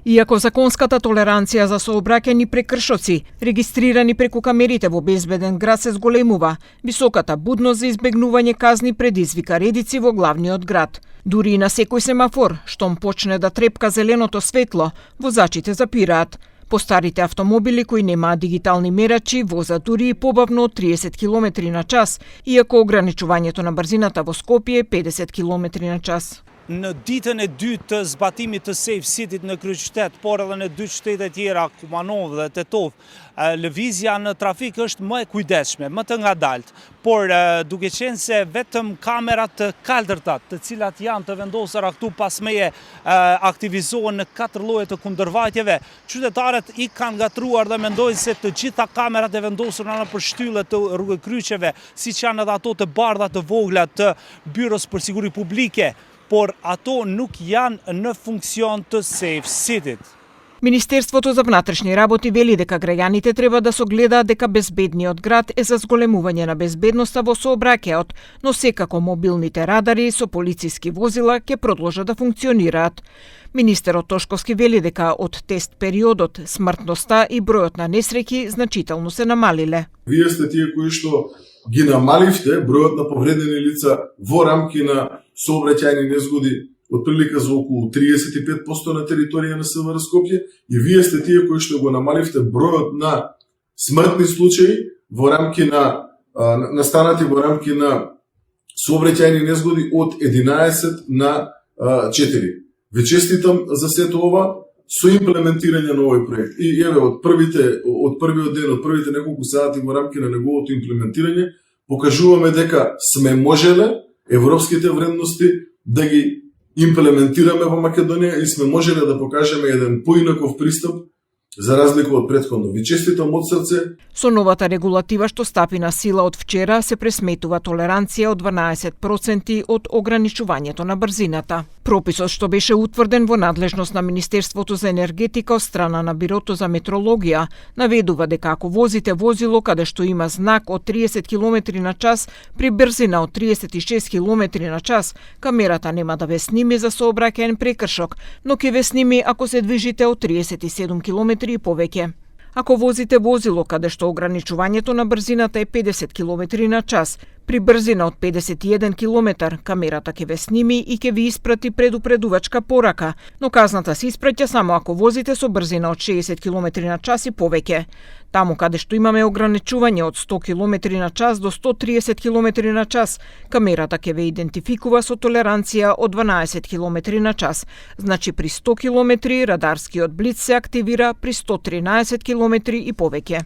Иако законската толеранција за сообраќајни прекршоци, регистрирани преку камерите во безбеден град се зголемува, високата будност за избегнување казни предизвика редици во главниот град. Дури и на секој семафор, штом почне да трепка зеленото светло, возачите запираат. Постарите автомобили кои немаат дигитални мерачи возат дури и побавно од 30 км на час, иако ограничувањето на брзината во Скопје е 50 км на час. Në ditën e dytë të zbatimit të Safe City në kryeqytet, por edhe në dy qytete tjera, Kumanov dhe Tetov, lëvizja në trafik është më e kujdesshme, më të ngadalt, por duke qenë se vetëm kamerat të kaltërta, të cilat janë të vendosura këtu pas meje, aktivizohen në 4 lloje të kundërvajtjeve, qytetarët i kanë gatruar dhe mendojnë se të gjitha kamerat e vendosura në përshtyllët të rrugëkryqeve, siç janë edhe ato të bardha të vogla të Byros për Siguri Publike, por ato nuk janë në funksion të Safe City-t. Министерството за внатрешни работи вели дека граѓаните треба да согледаат дека безбедниот град е за зголемување на безбедноста во сообраќајот, но секако мобилните радари со полициски возила ќе продолжат да функционираат. Министерот Тошковски вели дека од тест периодот смртноста и бројот на несреќи значително се намалиле. Вие сте тие кои што ги намаливте бројот на повредени лица во рамки на сообраќајни незгоди отприлика за околу 35% на територија на СВР Скопје, и вие сте тие кои што го намаливте бројот на смртни случаи во рамки на настанати во рамки на сообраќајни незгоди од 11 на 4. Ве честитам за сето ова со имплементирање на овој проект. И еве од првиот ден, од првите неколку сати во рамки на неговото имплементирање, покажуваме дека сме можеле европските вредности да ги имплементираме во Македонија и сме можеле да покажеме еден поинаков пристап за разлика од претходно. Ви честитам од срце. Со новата регулатива што стапи на сила од вчера се пресметува толеранција од 12% од ограничувањето на брзината. Прописот што беше утврден во надлежност на Министерството за енергетика од страна на Бирото за метрологија наведува дека ако возите возило каде што има знак од 30 км на час при брзина од 36 км на час, камерата нема да ве сними за сообраќаен прекршок, но ќе ве сними ако се движите од 37 км и повеќе. Ако возите возило каде што ограничувањето на брзината е 50 км на час, при брзина од 51 км, камерата ќе ве сними и ќе ви испрати предупредувачка порака, но казната се испраќа само ако возите со брзина од 60 км на час и повеќе. Таму каде што имаме ограничување од 100 км на час до 130 км на час, камерата ќе ве идентификува со толеранција од 12 км на час. Значи при 100 км радарскиот блиц се активира, при 113 км и повеќе.